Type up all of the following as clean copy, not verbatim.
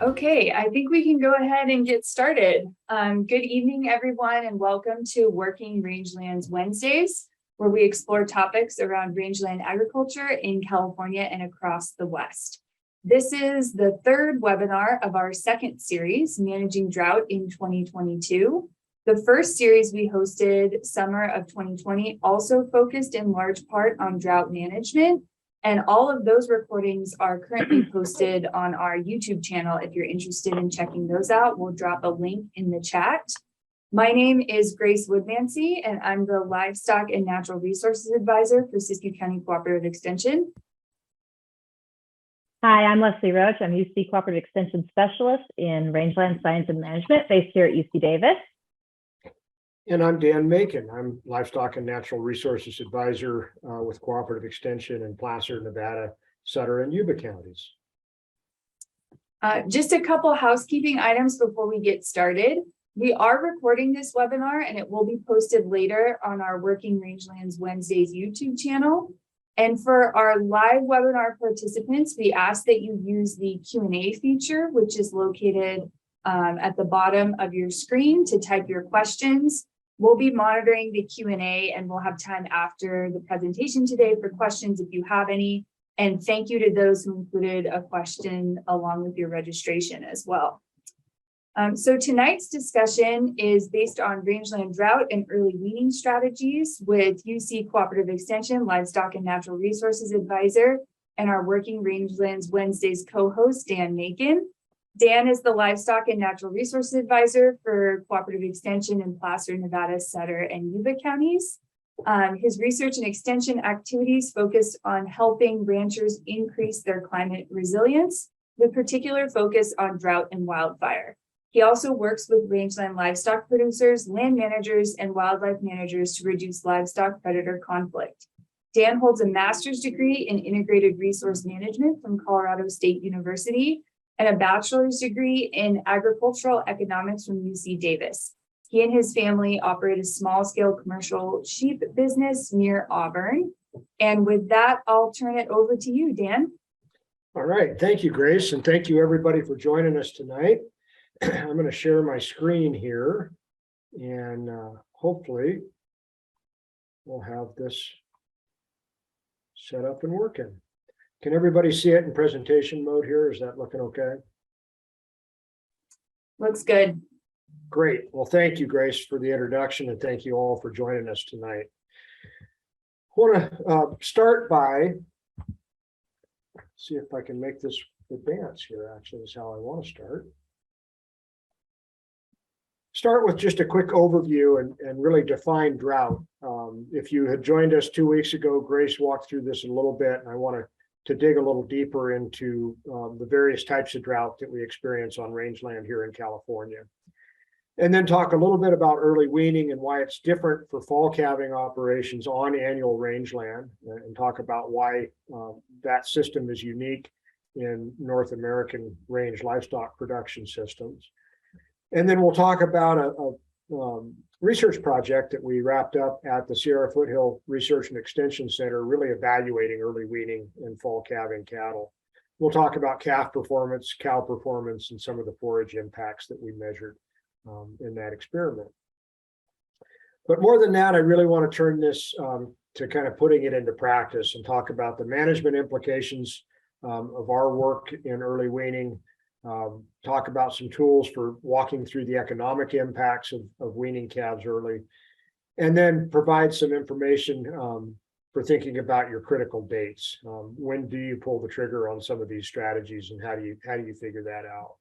Okay, I think we can go ahead and get started. Good evening, everyone, and welcome to Working Rangelands Wednesdays, where we explore topics around rangeland agriculture in California and across the West. This is the third webinar of our second series, Managing Drought in 2022. The first series we hosted summer of 2020 also focused in large part on drought management. And all of those recordings are currently posted on our YouTube channel. If you're interested in checking those out, we'll drop a link in the chat. My name is Grace Woodmansey, and I'm the Livestock and Natural Resources Advisor for Siskiyou County Cooperative Extension. Hi, I'm Leslie Roach. I'm UC Cooperative Extension Specialist in Rangeland Science and Management based here at UC Davis. And I'm Dan Macon. I'm Livestock and Natural Resources Advisor with Cooperative Extension in Placer, Nevada, Sutter, and Yuba counties. Just a couple housekeeping items before we get started. We are recording this webinar and it will be posted later on our Working Rangelands Wednesdays YouTube channel. And for our live webinar participants, we ask that you use the Q&A feature, which is located at the bottom of your screen to type your questions. We'll be monitoring the Q&A and we'll have time after the presentation today for questions if you have any. And thank you to those who included a question along with your registration as well. So tonight's discussion is based on rangeland drought and early weaning strategies with UC Cooperative Extension, Livestock and Natural Resources Advisor, and our Working Rangelands Wednesdays co-host, Dan Macon. Dan is the Livestock and Natural Resources Advisor for Cooperative Extension in Placer, Nevada, Sutter, and Yuba counties. His research and extension activities focus on helping ranchers increase their climate resilience, with particular focus on drought and wildfire. He also works with rangeland livestock producers, land managers, and wildlife managers to reduce livestock predator conflict. Dan holds a master's degree in integrated resource management from Colorado State University and a bachelor's degree in agricultural economics from UC Davis. He and his family operate a small-scale commercial sheep business near Auburn. And with that, I'll turn it over to you, Dan. All right, thank you, Grace, and thank you everybody for joining us tonight. I'm going to share my screen here, and hopefully we'll have this set up and working. Can everybody see it in presentation mode here? Is that looking okay? Looks good. Great. Well, thank you, Grace, for the introduction, and thank you all for joining us tonight. I want to start by, see if I can make this advance here, actually, is how I want to start with just a quick overview and really define drought. If you had joined us 2 weeks ago, Grace walked through this a little bit, and I want to dig a little deeper into the various types of drought that we experience on rangeland here in California. And then talk a little bit about early weaning and why it's different for fall calving operations on annual rangeland, and talk about why that system is unique in North American range livestock production systems. And then we'll talk about a research project that we wrapped up at the Sierra Foothill Research and Extension Center, really evaluating early weaning and fall calving cattle. We'll talk about calf performance, cow performance, and some of the forage impacts that we measured in that experiment. But more than that, I really want to turn this to kind of putting it into practice and talk about the management implications of our work in early weaning. Talk about some tools for walking through the economic impacts of weaning calves early, and then provide some information for thinking about your critical dates. When do you pull the trigger on some of these strategies, and how do you figure that out?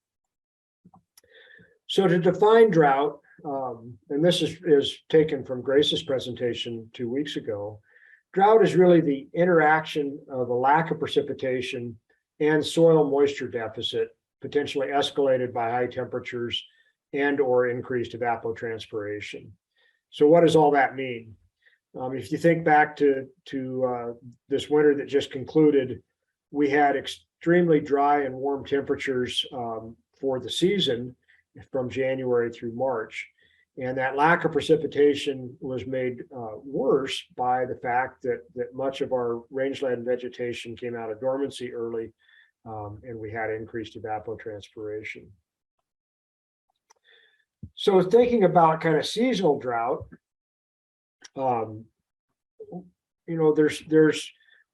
So to define drought, and this is taken from Grace's presentation 2 weeks ago, drought is really the interaction of a lack of precipitation and soil moisture deficit, potentially escalated by high temperatures and or increased evapotranspiration. So what does all that mean? If you think back to this winter that just concluded, we had extremely dry and warm temperatures for the season from January through March. And that lack of precipitation was made worse by the fact that much of our rangeland vegetation came out of dormancy early, and we had increased evapotranspiration. So thinking about kind of seasonal drought,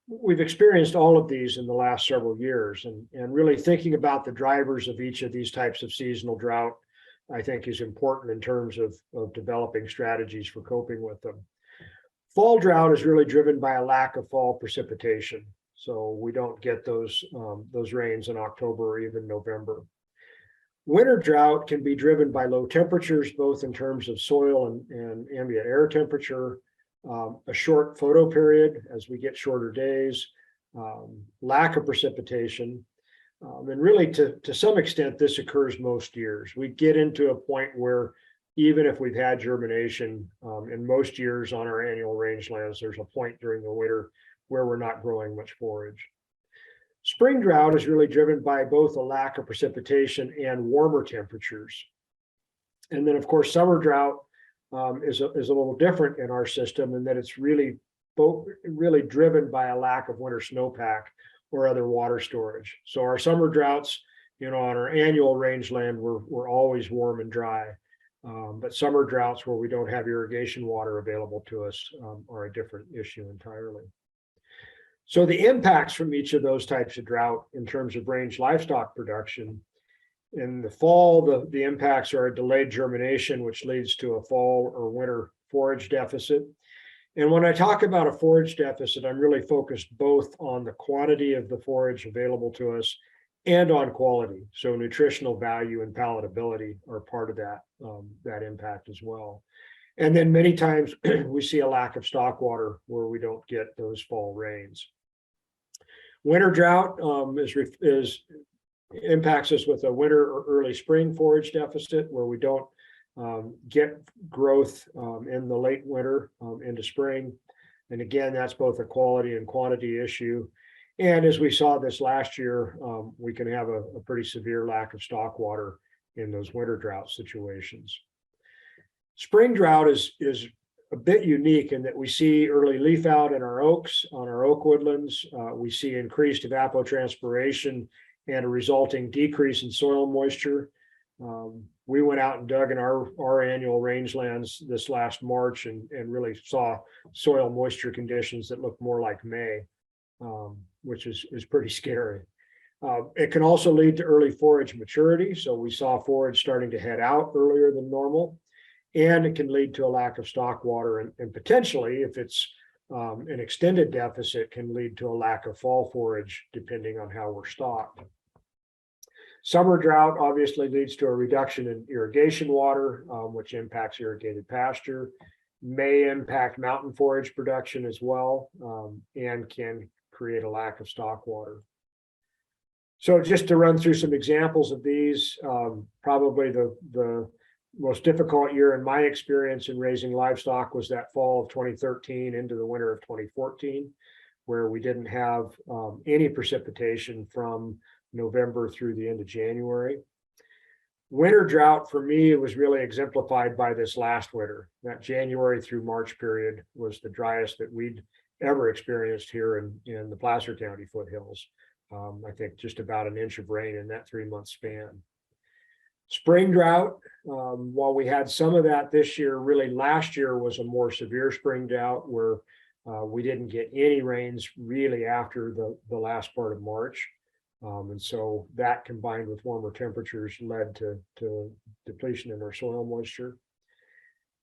we've experienced all of these in the last several years, and really thinking about the drivers of each of these types of seasonal drought, I think is important in terms of developing strategies for coping with them. Fall drought is really driven by a lack of fall precipitation. So we don't get those rains in October or even November. Winter drought can be driven by low temperatures, both in terms of soil and ambient air temperature, a short photo period as we get shorter days, lack of precipitation. And really, to some extent, this occurs most years. We get into a point where even if we've had germination, in most years on our annual rangelands, there's a point during the winter where we're not growing much forage. Spring drought is really driven by both a lack of precipitation and warmer temperatures. And then, of course, summer drought is a little different in our system in that it's really driven by a lack of winter snowpack or other water storage. So our summer droughts, on our annual rangeland, we're always warm and dry. But summer droughts where we don't have irrigation water available to us are a different issue entirely. So the impacts from each of those types of drought in terms of range livestock production, in the fall, the impacts are a delayed germination, which leads to a fall or winter forage deficit. And when I talk about a forage deficit, I'm really focused both on the quantity of the forage available to us and on quality. So nutritional value and palatability are part of that impact as well. And then many times we see a lack of stock water where we don't get those fall rains. Winter drought impacts us with a winter or early spring forage deficit where we don't get growth in the late winter into spring. And again, that's both a quality and quantity issue. And as we saw this last year, we can have a pretty severe lack of stock water in those winter drought situations. Spring drought is a bit unique in that we see early leaf out in our oaks, on our oak woodlands. We see increased evapotranspiration and a resulting decrease in soil moisture. We went out and dug in our annual rangelands this last March and really saw soil moisture conditions that look more like May, which is pretty scary. It can also lead to early forage maturity. So we saw forage starting to head out earlier than normal. And it can lead to a lack of stock water and potentially, if it's an extended deficit, can lead to a lack of fall forage depending on how we're stocked. Summer drought obviously leads to a reduction in irrigation water, which impacts irrigated pasture, may impact mountain forage production as well, and can create a lack of stock water. So just to run through some examples of these, probably the most difficult year in my experience in raising livestock was that fall of 2013 into the winter of 2014, where we didn't have any precipitation from November through the end of January. Winter drought for me was really exemplified by this last winter. That January through March period was the driest that we'd ever experienced here in the Placer County foothills. I think just about an inch of rain in that 3-month span. Spring drought, while we had some of that this year, really last year was a more severe spring drought where we didn't get any rains really after the last part of March. And so that combined with warmer temperatures led to depletion in our soil moisture.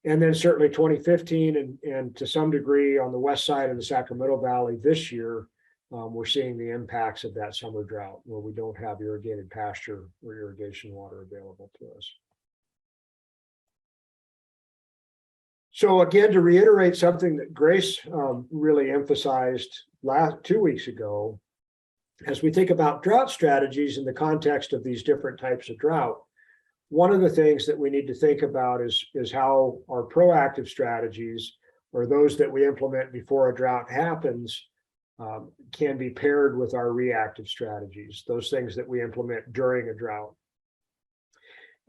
And then certainly 2015 and to some degree on the west side of the Sacramento Valley this year, we're seeing the impacts of that summer drought where we don't have irrigated pasture or irrigation water available to us. So again, to reiterate something that Grace really emphasized 2 weeks ago, as we think about drought strategies in the context of these different types of drought, one of the things that we need to think about is how our proactive strategies, or those that we implement before a drought happens, can be paired with our reactive strategies, those things that we implement during a drought.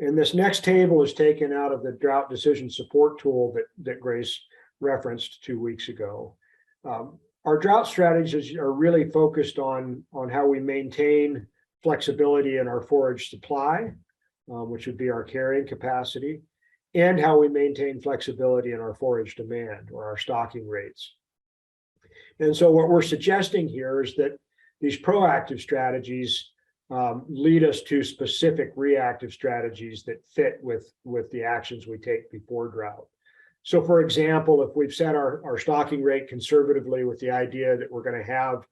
And this next table is taken out of the drought decision support tool that Grace referenced 2 weeks ago. Our drought strategies are really focused on how we maintain flexibility in our forage supply, which would be our carrying capacity, and how we maintain flexibility in our forage demand or our stocking rates. And so what we're suggesting here is that these proactive strategies lead us to specific reactive strategies that fit with the actions we take before drought. So for example, if we've set our stocking rate conservatively with the idea that we're going to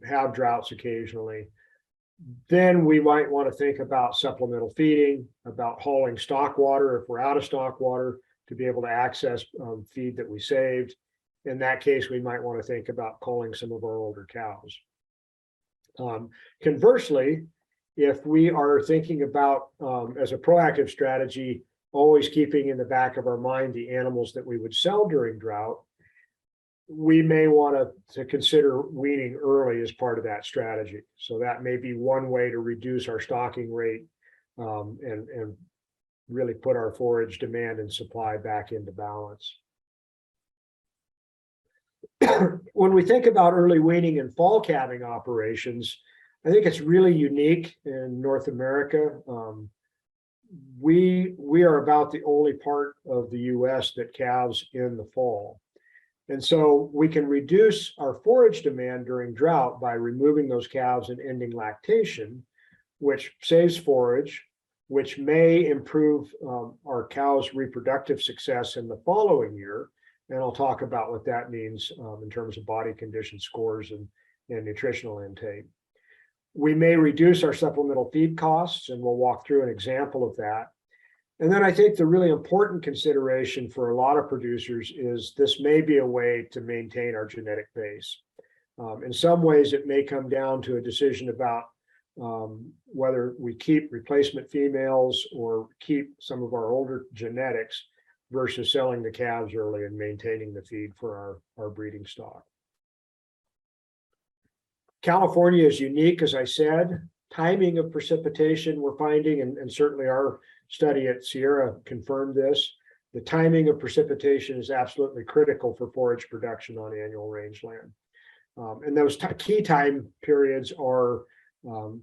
have droughts occasionally, then we might want to think about supplemental feeding, about hauling stock water if we're out of stock water to be able to access feed that we saved. In that case, we might want to think about culling some of our older cows. Conversely, if we are thinking about, as a proactive strategy, always keeping in the back of our mind the animals that we would sell during drought, we may want to consider weaning early as part of that strategy. So that may be one way to reduce our stocking rate and really put our forage demand and supply back into balance. When we think about early weaning and fall calving operations, I think it's really unique in North America. We are about the only part of the US that calves in the fall. And so we can reduce our forage demand during drought by removing those calves and ending lactation, which saves forage, which may improve our cows' reproductive success in the following year. And I'll talk about what that means in terms of body condition scores and nutritional intake. We may reduce our supplemental feed costs, and we'll walk through an example of that. And then I think the really important consideration for a lot of producers is this may be a way to maintain our genetic base. In some ways, it may come down to a decision about whether we keep replacement females or keep some of our older genetics versus selling the calves early and maintaining the feed for our breeding stock. California is unique, as I said. Timing of precipitation we're finding, and certainly our study at Sierra confirmed this, the timing of precipitation is absolutely critical for forage production on annual rangeland. And those key time periods are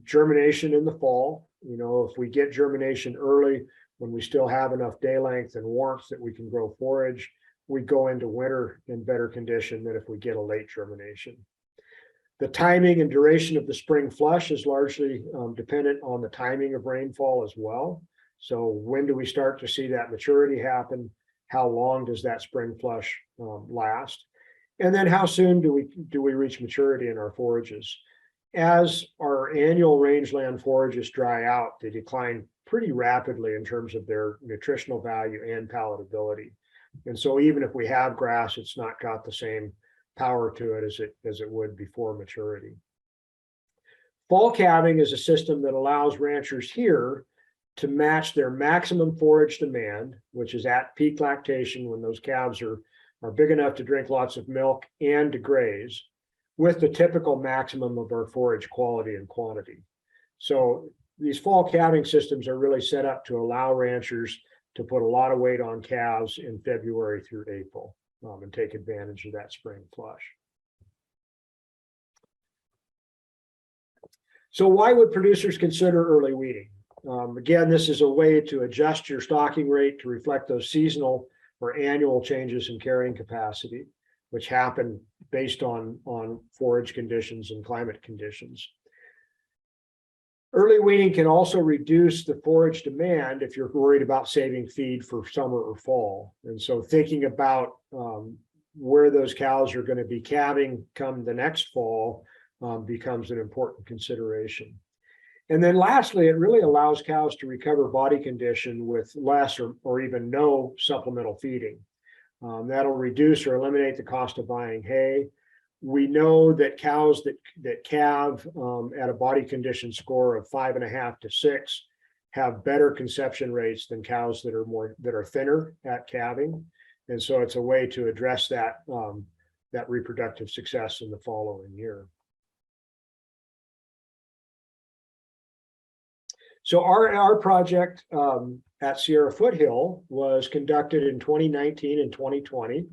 germination in the fall. You know, if we get germination early, when we still have enough day length and warmth that we can grow forage, we go into winter in better condition than if we get a late germination. The timing and duration of the spring flush is largely dependent on the timing of rainfall as well. So when do we start to see that maturity happen? How long does that spring flush last? And then how soon do we reach maturity in our forages? As our annual rangeland forages dry out, they decline pretty rapidly in terms of their nutritional value and palatability. And so even if we have grass, it's not got the same power to it as it would before maturity. Fall calving is a system that allows ranchers here to match their maximum forage demand, which is at peak lactation when those calves are big enough to drink lots of milk and to graze, with the typical maximum of our forage quality and quantity. So these fall calving systems are really set up to allow ranchers to put a lot of weight on calves in February through April and take advantage of that spring flush. So why would producers consider early weaning? Again, this is a way to adjust your stocking rate to reflect those seasonal or annual changes in carrying capacity, which happen based on forage conditions and climate conditions. Early weaning can also reduce the forage demand if you're worried about saving feed for summer or fall. And so thinking about where those cows are going to be calving come the next fall becomes an important consideration. And then lastly, it really allows cows to recover body condition with less or even no supplemental feeding. That'll reduce or eliminate the cost of buying hay. We know that cows that calve at a body condition score of 5.5 to 6 have better conception rates than cows that are thinner at calving. And so it's a way to address that reproductive success in the following year. So our project at Sierra Foothill was conducted in 2019 and 2020.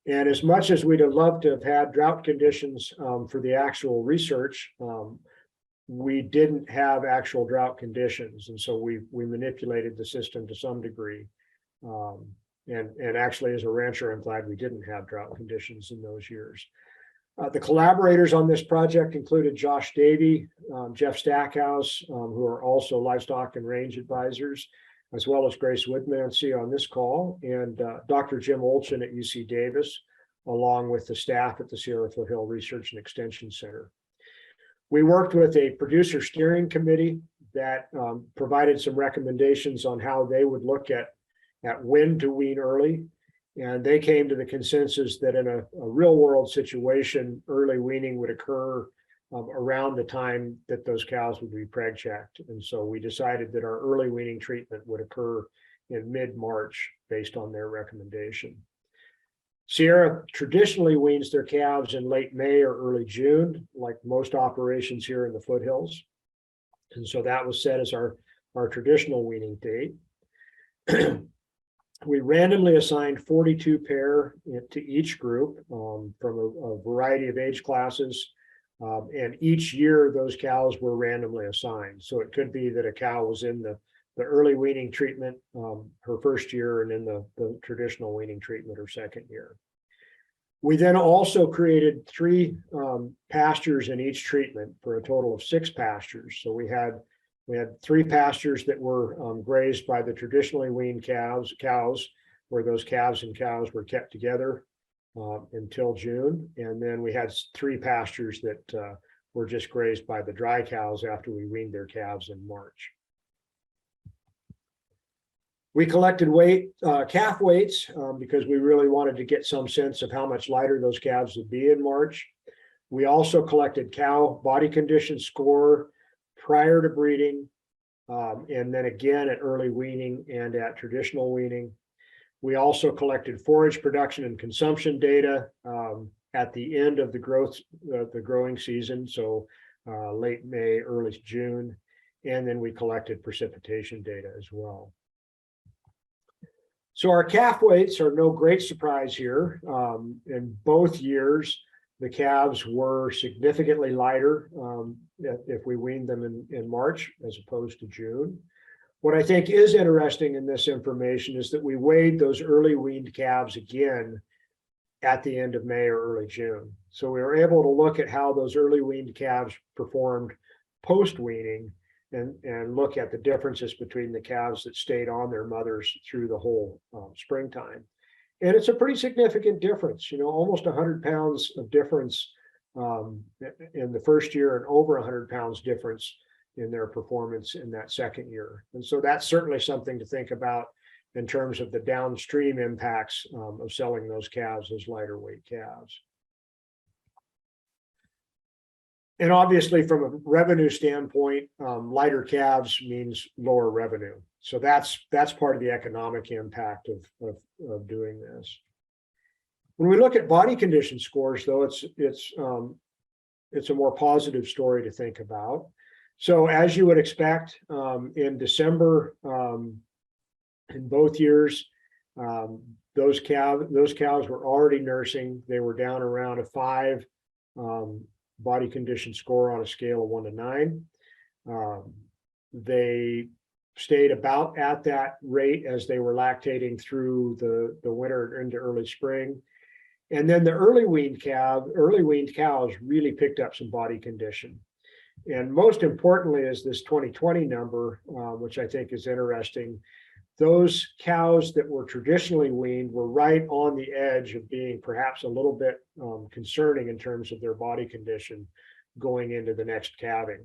And as much as we'd have loved to have had drought conditions for the actual research, we didn't have actual drought conditions. And so we manipulated the system to some degree. And actually, as a rancher, I'm glad we didn't have drought conditions in those years. The collaborators on this project included Josh Davey, Jeff Stackhouse, who are also livestock and range advisors, as well as Grace Woodmansey on this call, and Dr. Jim Olchin at UC Davis, along with the staff at the Sierra Foothill Research and Extension Center. We worked with a producer steering committee that provided some recommendations on how they would look at when to wean early. And they came to the consensus that in a real world situation, early weaning would occur around the time that those cows would be preg checked. And so we decided that our early weaning treatment would occur in mid-March based on their recommendation. Sierra traditionally weans their calves in late May or early June, like most operations here in the foothills. And so that was set as our traditional weaning date. We randomly assigned 42 pair to each group from a variety of age classes. And each year those cows were randomly assigned. So it could be that a cow was in the early weaning treatment her first year and in the traditional weaning treatment her second year. We then also created 3 pastures in each treatment for a total of 6 pastures. So we had 3 pastures that were grazed by the traditionally weaned cows, where those calves and cows were kept together until June. And then we had 3 pastures that were just grazed by the dry cows after we weaned their calves in March. We collected calf weights because we really wanted to get some sense of how much lighter those calves would be in March. We also collected cow body condition score prior to breeding, and then again at early weaning and at traditional weaning. We also collected forage production and consumption data at the end of the growing season, so late May, early June, and then we collected precipitation data as well. So our calf weights are no great surprise here. In both years, the calves were significantly lighter if we weaned them in March as opposed to June. What I think is interesting in this information is that we weighed those early weaned calves again at the end of May or early June. So we were able to look at how those early weaned calves performed post-weaning and look at the differences between the calves that stayed on their mothers through the whole springtime. And it's a pretty significant difference, almost 100 pounds of difference in the first year and over 100 pounds difference in their performance in that second year. And so that's certainly something to think about in terms of the downstream impacts of selling those calves as lighter weight calves. And obviously from a revenue standpoint, lighter calves means lower revenue. So that's part of the economic impact of doing this. When we look at body condition scores, though, it's a more positive story to think about. So as you would expect, in December, in both years, those cows were already nursing. They were down around a 5 body condition score on a scale of 1 to 9. They stayed about at that rate as they were lactating through the winter into early spring. And then the early weaned cows really picked up some body condition. And most importantly is this 2020 number, which I think is interesting. Those cows that were traditionally weaned were right on the edge of being perhaps a little bit concerning in terms of their body condition going into the next calving.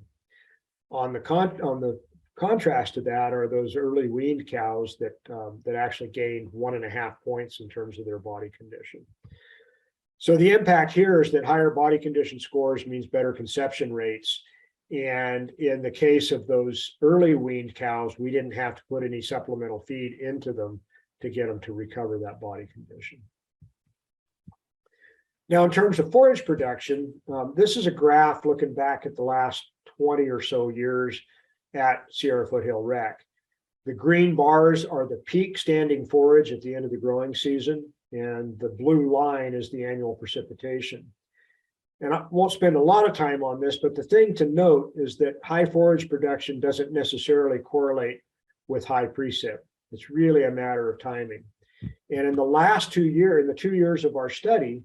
On the contrast to that are those early weaned cows that actually gained 1.5 points in terms of their body condition. So the impact here is that higher body condition scores means better conception rates. And in the case of those early weaned cows, we didn't have to put any supplemental feed into them to get them to recover that body condition. Now, in terms of forage production, this is a graph looking back at the last 20 or so years at Sierra Foothill Rec. The green bars are the peak standing forage at the end of the growing season, and the blue line is the annual precipitation. And I won't spend a lot of time on this, but the thing to note is that high forage production doesn't necessarily correlate with high precip. It's really a matter of timing. And in the last 2 years, in the 2 years of our study,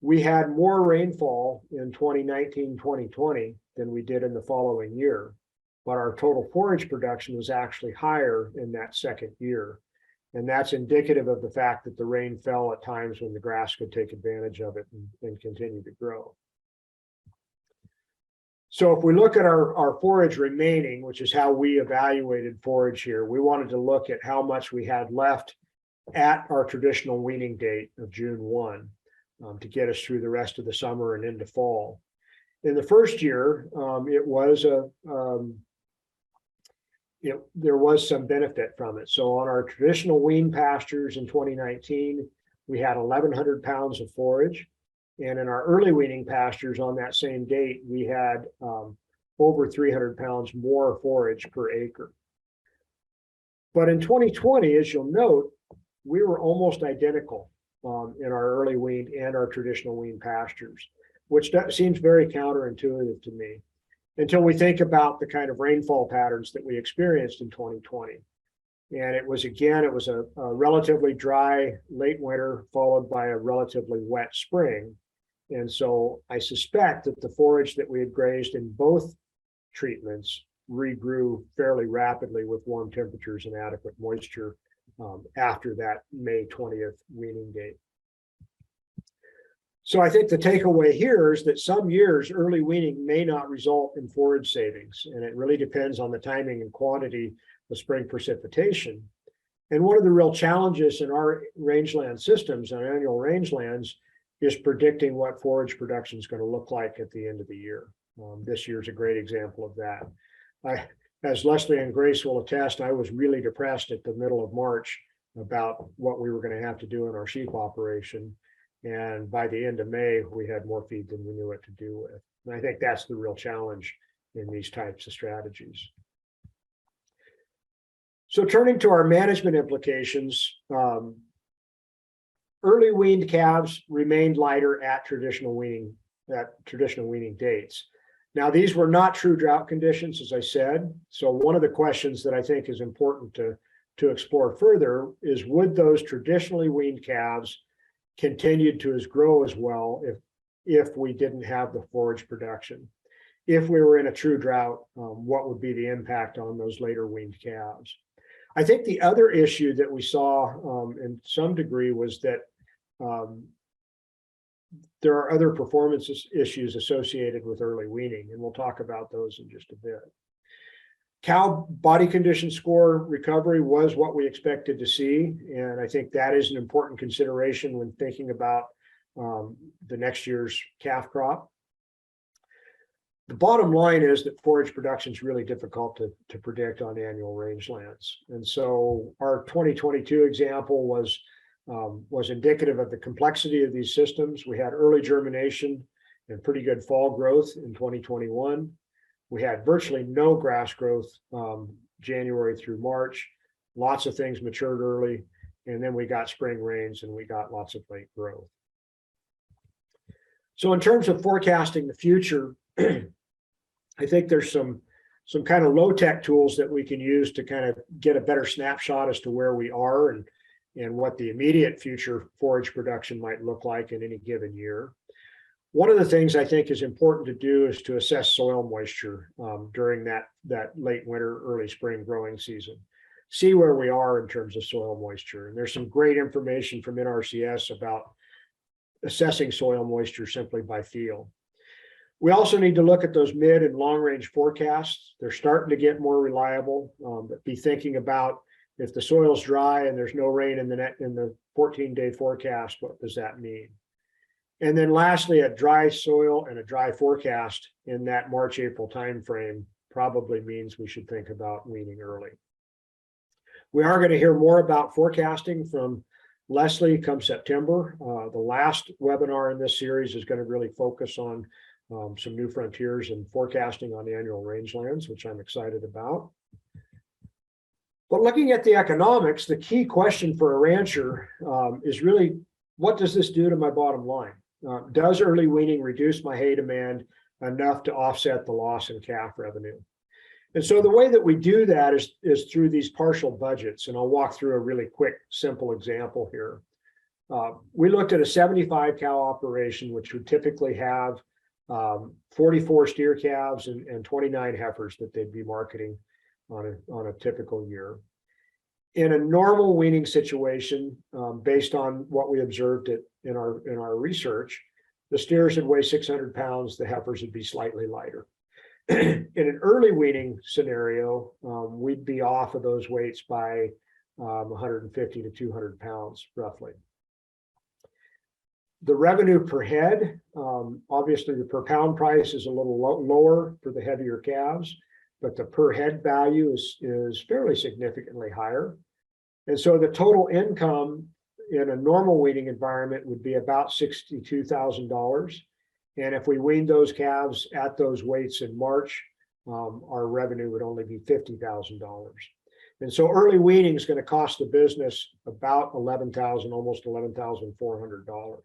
we had more rainfall in 2019, 2020 than we did in the following year. But our total forage production was actually higher in that second year. And that's indicative of the fact that the rain fell at times when the grass could take advantage of it and continue to grow. So if we look at our forage remaining, which is how we evaluated forage here, we wanted to look at how much we had left at our traditional weaning date of June 1 to get us through the rest of the summer and into fall. In the first year, it was there was some benefit from it. So on our traditional wean pastures in 2019, we had 1,100 pounds of forage. And in our early weaning pastures on that same date, we had over 300 pounds more forage per acre. But in 2020, as you'll note, we were almost identical in our early wean and our traditional wean pastures, which seems very counterintuitive to me, until we think about the kind of rainfall patterns that we experienced in 2020. And it was a relatively dry late winter followed by a relatively wet spring. And so I suspect that the forage that we had grazed in both treatments regrew fairly rapidly with warm temperatures and adequate moisture after that May 20th weaning date. So I think the takeaway here is that some years early weaning may not result in forage savings, and it really depends on the timing and quantity of spring precipitation. And one of the real challenges in our rangeland systems and annual rangelands is predicting what forage production is going to look like at the end of the year. This year is a great example of that. As Leslie and Grace will attest, I was really depressed at the middle of March about what we were going to have to do in our sheep operation. And by the end of May, we had more feed than we knew what to do with. And I think that's the real challenge in these types of strategies. So turning to our management implications, early weaned calves remained lighter at traditional weaning dates. Now, these were not true drought conditions, as I said. So one of the questions that I think is important to explore further is, would those traditionally weaned calves continued to grow as well if we didn't have the forage production? If we were in a true drought, what would be the impact on those later weaned calves? I think the other issue that we saw in some degree was that there are other performance issues associated with early weaning, and we'll talk about those in just a bit. Cow body condition score recovery was what we expected to see, and I think that is an important consideration when thinking about the next year's calf crop. The bottom line is that forage production is really difficult to predict on annual rangelands. And so our 2022 example was indicative of the complexity of these systems. We had early germination and pretty good fall growth in 2021. We had virtually no grass growth January through March. Lots of things matured early, and then we got spring rains and we got lots of late growth. So in terms of forecasting the future, I think there's some kind of low-tech tools that we can use to kind of get a better snapshot as to where we are and what the immediate future forage production might look like in any given year. One of the things I think is important to do is to assess soil moisture during that late winter, early spring growing season. See where we are in terms of soil moisture. And there's some great information from NRCS about assessing soil moisture simply by feel. We also need to look at those mid and long range forecasts. They're starting to get more reliable, but be thinking about, if the soil's dry and there's no rain in the 14-day forecast, what does that mean? And then lastly, a dry soil and a dry forecast in that March-April timeframe probably means we should think about weaning early. We are going to hear more about forecasting from Leslie come September. The last webinar in this series is going to really focus on some new frontiers in forecasting on the annual rangelands, which I'm excited about. But looking at the economics, the key question for a rancher is really, what does this do to my bottom line? Does early weaning reduce my hay demand enough to offset the loss in calf revenue? And so the way that we do that is through these partial budgets. And I'll walk through a really quick, simple example here. We looked at a 75 cow operation, which would typically have 44 steer calves and 29 heifers that they'd be marketing on a typical year. In a normal weaning situation, based on what we observed in our research, the steers would weigh 600 pounds, the heifers would be slightly lighter. In an early weaning scenario, we'd be off of those weights by 150 to 200 pounds, roughly. The revenue per head, obviously the per pound price is a little lower for the heavier calves, but the per head value is fairly significantly higher. And so the total income in a normal weaning environment would be about $62,000. And if we weaned those calves at those weights in March, our revenue would only be $50,000. And so early weaning is going to cost the business about $11,000, almost $11,400.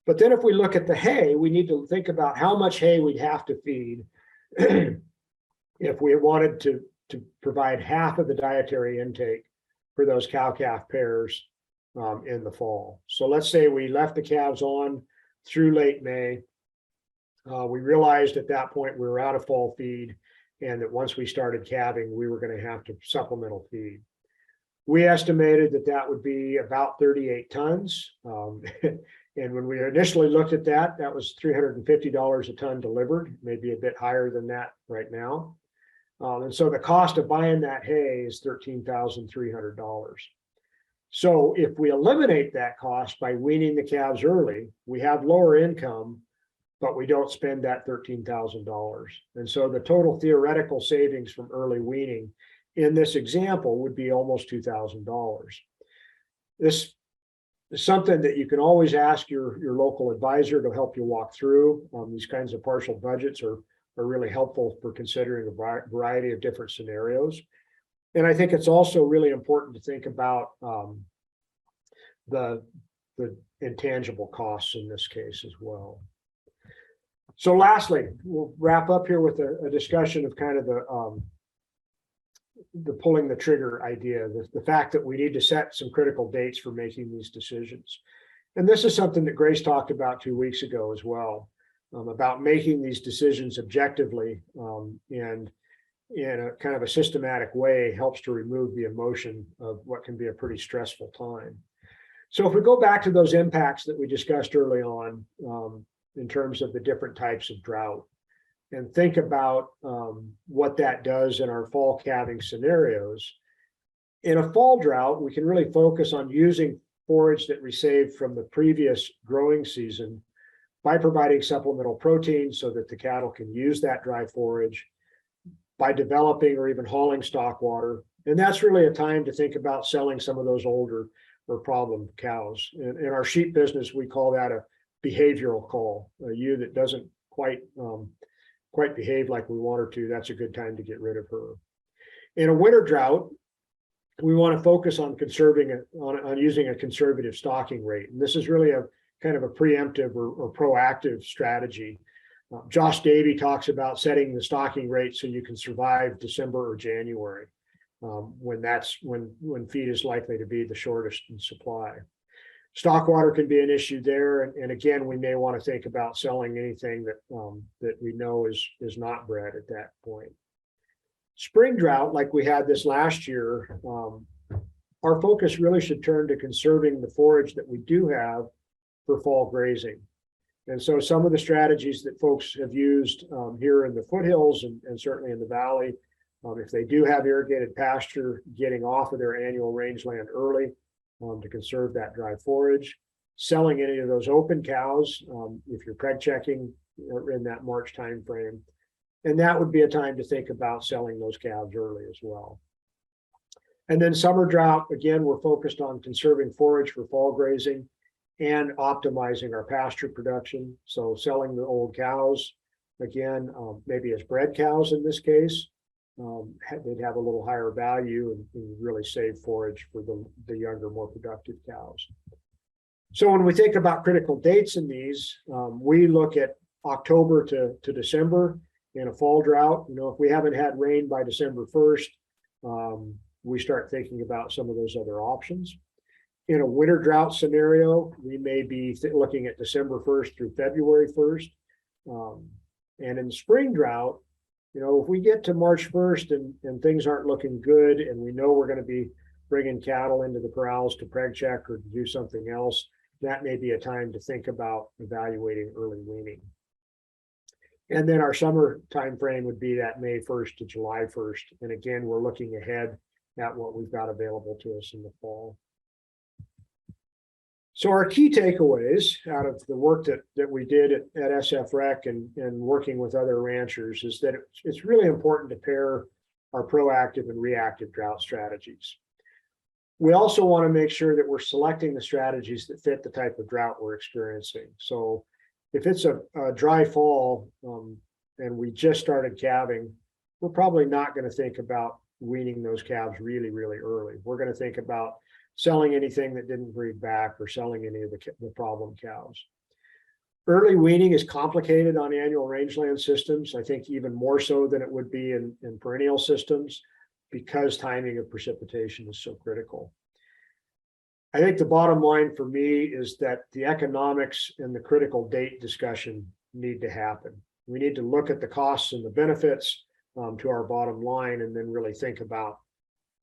But then if we look at the hay, we need to think about how much hay we'd have to feed if we wanted to provide half of the dietary intake for those cow-calf pairs in the fall. So let's say we left the calves on through late May. We realized at that point we were out of fall feed, and that once we started calving, we were going to have to supplemental feed. We estimated that would be about 38 tons. And when we initially looked at that, that was $350 a ton delivered, maybe a bit higher than that right now. And so the cost of buying that hay is $13,300. So if we eliminate that cost by weaning the calves early, we have lower income, but we don't spend that $13,000. And so the total theoretical savings from early weaning in this example would be almost $2,000. This is something that you can always ask your local advisor to help you walk through. These kinds of partial budgets are really helpful for considering a variety of different scenarios. And I think it's also really important to think about the intangible costs in this case as well. So lastly, we'll wrap up here with a discussion of kind of the pulling the trigger idea, the fact that we need to set some critical dates for making these decisions. And this is something that Grace talked about 2 weeks ago as well, about making these decisions objectively and in a kind of a systematic way helps to remove the emotion of what can be a pretty stressful time. So if we go back to those impacts that we discussed early on in terms of the different types of drought, and think about what that does in our fall calving scenarios. In a fall drought, we can really focus on using forage that we saved from the previous growing season by providing supplemental protein so that the cattle can use that dry forage, by developing or even hauling stock water. And that's really a time to think about selling some of those older or problem cows. In our sheep business, we call that a behavioral call. A ewe that doesn't quite behave like we want her to, that's a good time to get rid of her. In a winter drought, we want to focus on using a conservative stocking rate. And this is really a kind of a preemptive or proactive strategy. Josh Davey talks about setting the stocking rate so you can survive December or January, when feed is likely to be the shortest in supply. Stock water can be an issue there, and again, we may want to think about selling anything that we know is not bred at that point. Spring drought, like we had this last year, our focus really should turn to conserving the forage that we do have for fall grazing. And so some of the strategies that folks have used here in the foothills and certainly in the valley, if they do have irrigated pasture, getting off of their annual rangeland early to conserve that dry forage, selling any of those open cows if you're preg checking in that March timeframe. And that would be a time to think about selling those calves early as well. And then summer drought, again, we're focused on conserving forage for fall grazing and optimizing our pasture production. So selling the old cows, again, maybe as bred cows in this case, they'd have a little higher value and really save forage for the younger, more productive cows. So when we think about critical dates in these, we look at October to December in a fall drought. You know, if we haven't had rain by December 1st, we start thinking about some of those other options. In a winter drought scenario, we may be looking at December 1st through February 1st. And in the spring drought, you know, if we get to March 1st and things aren't looking good, and we know we're going to be bringing cattle into the corrals to preg check or to do something else, that may be a time to think about evaluating early weaning. And then our summer time frame would be that May 1st to July 1st. And again, we're looking ahead at what we've got available to us in the fall. So our key takeaways out of the work that we did at SFREC and working with other ranchers is that it's really important to pair our proactive and reactive drought strategies. We also want to make sure that we're selecting the strategies that fit the type of drought we're experiencing. So if it's a dry fall and we just started calving, we're probably not going to think about weaning those calves really, really early. We're going to think about selling anything that didn't breed back or selling any of the problem cows. Early weaning is complicated on annual rangeland systems, I think even more so than it would be in perennial systems, because timing of precipitation is so critical. I think the bottom line for me is that the economics and the critical date discussion need to happen. We need to look at the costs and the benefits to our bottom line, and then really think about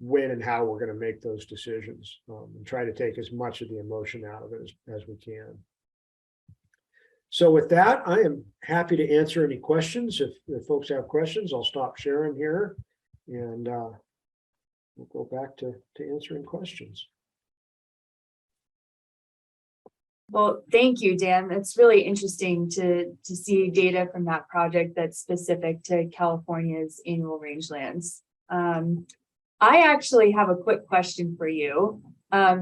when and how we're going to make those decisions, and try to take as much of the emotion out of it as we can. So with that, I am happy to answer any questions. If folks have questions, I'll stop sharing here, and we'll go back to answering questions. Well, thank you, Dan. It's really interesting to see data from that project that's specific to California's annual rangelands. I actually have a quick question for you.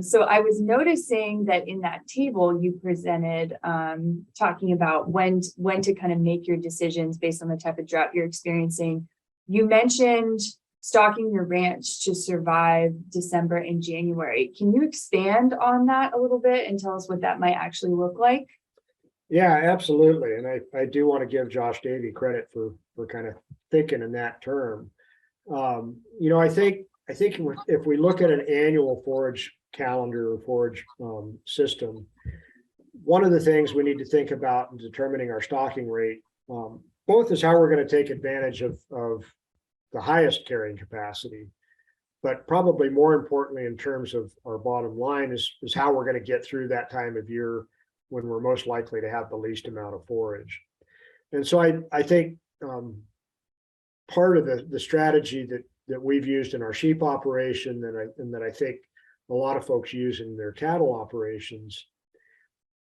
So I was noticing that in that table you presented, talking about when to kind of make your decisions based on the type of drought you're experiencing. You mentioned stocking your ranch to survive December and January. Can you expand on that a little bit and tell us what that might actually look like? Yeah, absolutely. And I do want to give Josh Davey credit for kind of thinking in that term. You know, I think if we look at an annual forage calendar or forage system, one of the things we need to think about in determining our stocking rate, both is how we're going to take advantage of the highest carrying capacity, but probably more importantly in terms of our bottom line is how we're going to get through that time of year when we're most likely to have the least amount of forage. And so I think part of the strategy that we've used in our sheep operation and that I think a lot of folks use in their cattle operations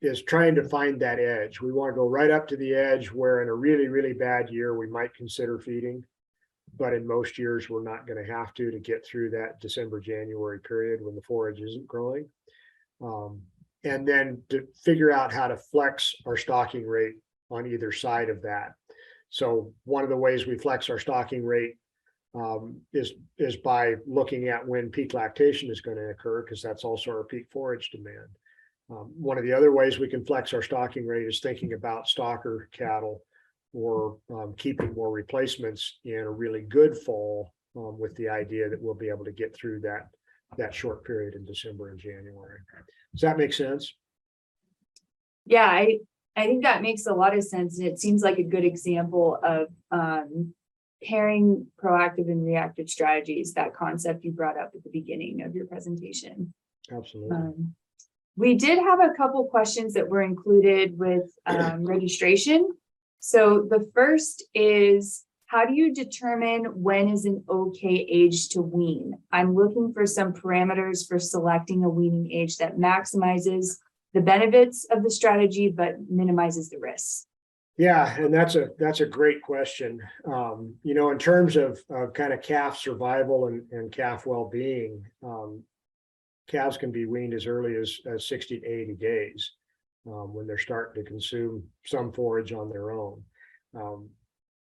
is trying to find that edge. We want to go right up to the edge where in a really, really bad year, we might consider feeding, but in most years, we're not going to have to get through that December, January period when the forage isn't growing. And then to figure out how to flex our stocking rate on either side of that. So one of the ways we flex our stocking rate is by looking at when peak lactation is going to occur, because that's also our peak forage demand. One of the other ways we can flex our stocking rate is thinking about stocker cattle or keeping more replacements in a really good fall with the idea that we'll be able to get through that short period in December and January. Does that make sense? Yeah, I think that makes a lot of sense. And it seems like a good example of pairing proactive and reactive strategies, that concept you brought up at the beginning of your presentation. Absolutely. We did have a couple questions that were included with registration. So the first is, how do you determine when is an okay age to wean? I'm looking for some parameters for selecting a weaning age that maximizes the benefits of the strategy, but minimizes the risks. Yeah, and that's a great question. You know, in terms of kind of calf survival and calf well-being, calves can be weaned as early as 60 to 80 days when they're starting to consume some forage on their own.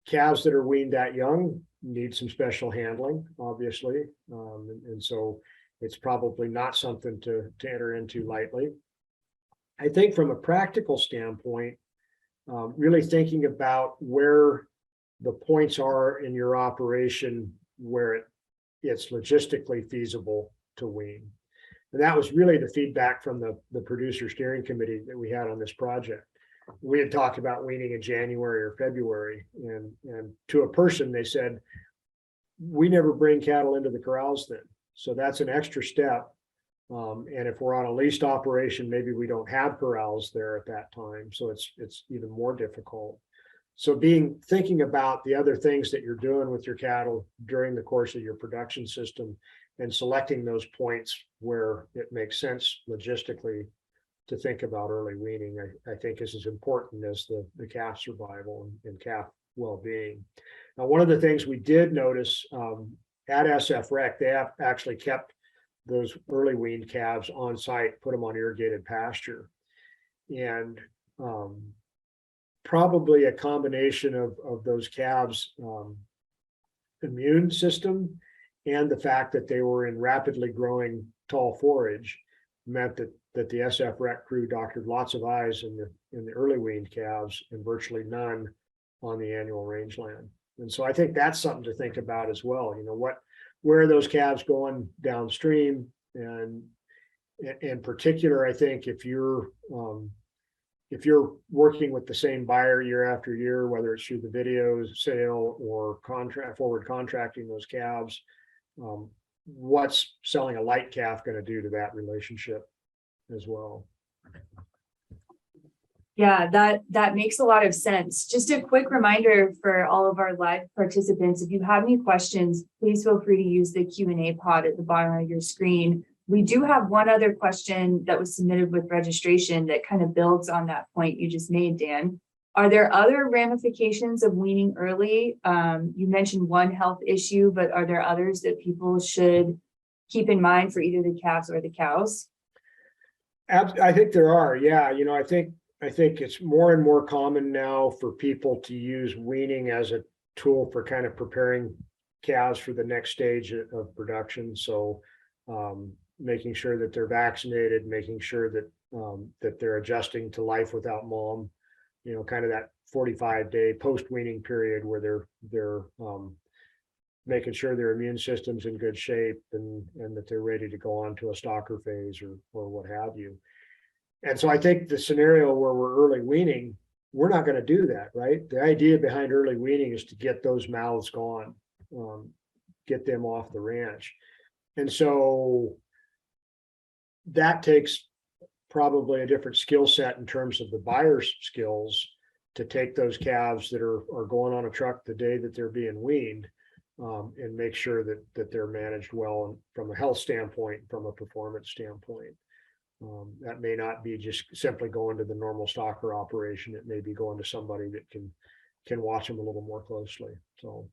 Calves that are weaned that young need some special handling, obviously, and so it's probably not something to enter into lightly. I think from a practical standpoint, really thinking about where the points are in your operation where it's logistically feasible to wean. And that was really the feedback from the producer steering committee that we had on this project. We had talked about weaning in January or February, and to a person, they said, we never bring cattle into the corrals then. So that's an extra step. And if we're on a leased operation, maybe we don't have corrals there at that time. So it's even more difficult. So thinking about the other things that you're doing with your cattle during the course of your production system and selecting those points where it makes sense logistically to think about early weaning, I think is as important as the calf survival and calf well-being. Now, one of the things we did notice at SFREC, they have actually kept those early weaned calves on site, put them on irrigated pasture. And probably a combination of those calves' immune system and the fact that they were in rapidly growing tall forage meant that the SFREC crew doctored lots of eyes in the early weaned calves and virtually none on the annual rangeland. And so I think that's something to think about as well. You know, where are those calves going downstream? And in particular, I think if you're working with the same buyer year after year, whether it's through the video sale or forward contracting those calves, what's selling a light calf going to do to that relationship as well? Yeah, that makes a lot of sense. Just a quick reminder for all of our live participants, if you have any questions, please feel free to use the Q&A pod at the bottom of your screen. We do have one other question that was submitted with registration that kind of builds on that point you just made, Dan. Are there other ramifications of weaning early? You mentioned one health issue, but are there others that people should keep in mind for either the calves or the cows? I think there are. Yeah, you know, I think it's more and more common now for people to use weaning as a tool for kind of preparing calves for the next stage of production. So making sure that they're vaccinated, making sure that that they're adjusting to life without mom, you know, kind of that 45-day post-weaning period where they're making sure their immune system's in good shape and that they're ready to go on to a stalker phase or what have you. And so I think the scenario where we're early weaning, we're not going to do that, right? The idea behind early weaning is to get those mouths gone, get them off the ranch. And so that takes probably a different skill set in terms of the buyer's skills to take those calves that are going on a truck the day that they're being weaned and make sure that they're managed well from a health standpoint, from a performance standpoint. That may not be just simply going to the normal stocker operation. It may be going to somebody that can watch them a little more closely. So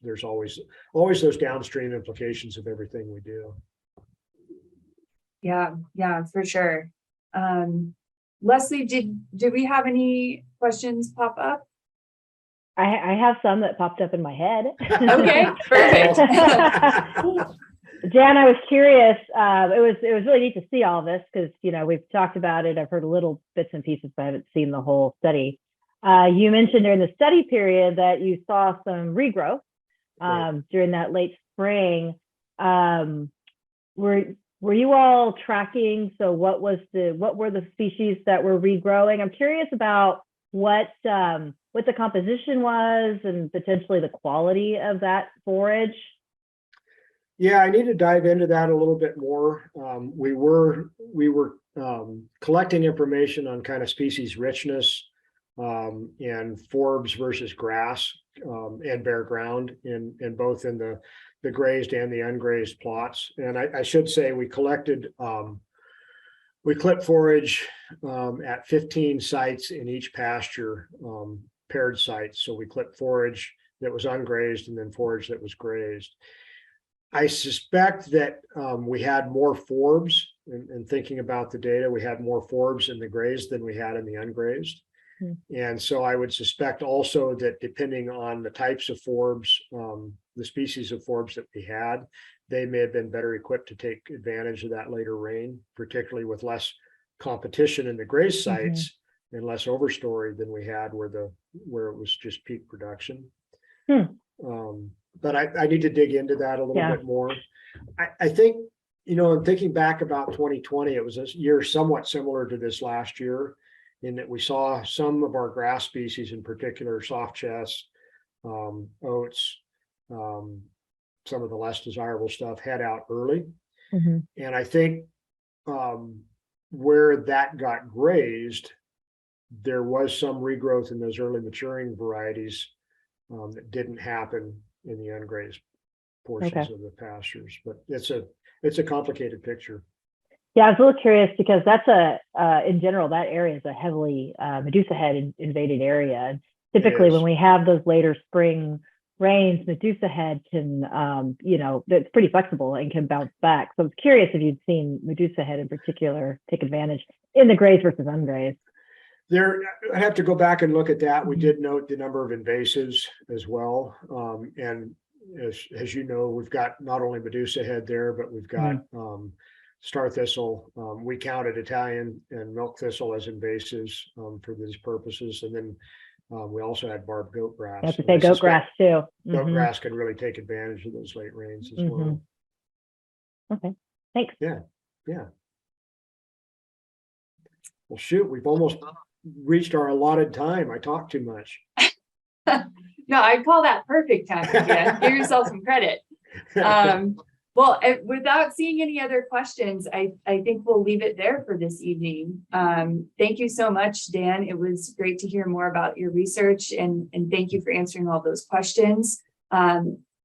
there's always those downstream implications of everything we do. Yeah, for sure. Leslie, did we have any questions pop up? I have some that popped up in my head. Okay, perfect. Dan, I was curious. It was really neat to see all this because, you know, we've talked about it. I've heard little bits and pieces, but I haven't seen the whole study. You mentioned during the study period that you saw some regrowth during that late spring. Were you all tracking? So what were the species that were regrowing? I'm curious about what the composition was and potentially the quality of that forage. Yeah, I need to dive into that a little bit more. We were collecting information on kind of species richness and forbs versus grass and bare ground in both in the grazed and the ungrazed plots. And I should say we collected, we clipped forage at 15 sites in each pasture, paired sites. So we clipped forage that was ungrazed and then forage that was grazed. I suspect that we had more forbs, and thinking about the data, we had more forbs in the grazed than we had in the ungrazed. And so I would suspect also that depending on the types of forbs, the species of forbs that we had, they may have been better equipped to take advantage of that later rain, particularly with less competition in the graze sites and less overstory than we had where it was just peak production. But I need to dig into that a little bit more. I think, you know, in thinking back about 2020, it was a year somewhat similar to this last year, in that we saw some of our grass species, in particular soft chest, oats, some of the less desirable stuff, head out early. And I think where that got grazed, there was some regrowth in those early maturing varieties that didn't happen in the ungrazed portions of the pastures. But it's a complicated picture. Yeah, I was a little curious because that's in general, that area is a heavily Medusa head invaded area. And typically when we have those later spring rains, Medusa head can, you know, that's pretty flexible and can bounce back. So I was curious if you'd seen Medusa head in particular take advantage in the grazed versus ungrazed. I have to go back and look at that. We did note the number of invasives as well. And as you know, we've got not only Medusa head there, but we've got star thistle. We counted Italian and milk thistle as invasives for these purposes. And then we also had barbed goat grass. I have to say goat grass too. Goat grass can really take advantage of those late rains as well. Okay, thanks. Yeah. Well, shoot, we've almost reached our allotted time. I talk too much. No, I call that perfect time. Yeah, give yourself some credit. Well, without seeing any other questions, I think we'll leave it there for this evening. Thank you so much, Dan. It was great to hear more about your research, and thank you for answering all those questions.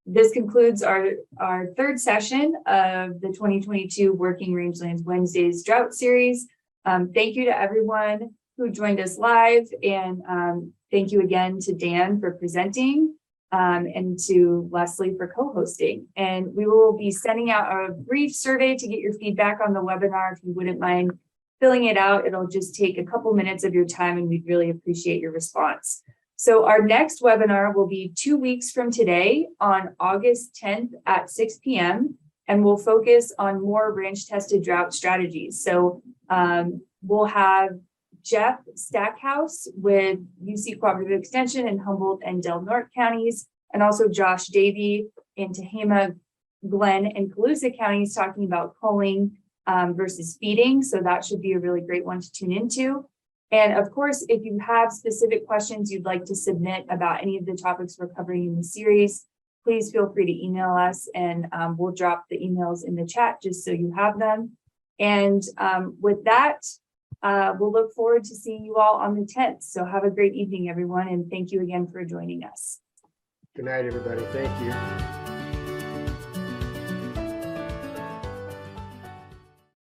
This concludes our third session of the 2022 Working Rangelands Wednesdays Drought Series. Thank you to everyone who joined us live, and thank you again to Dan for presenting. And to Leslie for co-hosting. And we will be sending out a brief survey to get your feedback on the webinar. If you wouldn't mind filling it out, it'll just take a couple minutes of your time, and we'd really appreciate your response. So our next webinar will be 2 weeks from today on August 10th at 6 p.m. And we'll focus on more ranch tested drought strategies. So we'll have Jeff Stackhouse with UC Cooperative Extension in Humboldt and Del Norte counties, and also Josh Davey in Tehama, Glenn, and Colusa counties talking about culling versus feeding. So that should be a really great one to tune into. And of course, if you have specific questions you'd like to submit about any of the topics we're covering in the series, please feel free to email us, and we'll drop the emails in the chat just so you have them. And with that, we'll look forward to seeing you all on the 10th. So have a great evening, everyone. And thank you again for joining us. Good night, everybody. Thank you.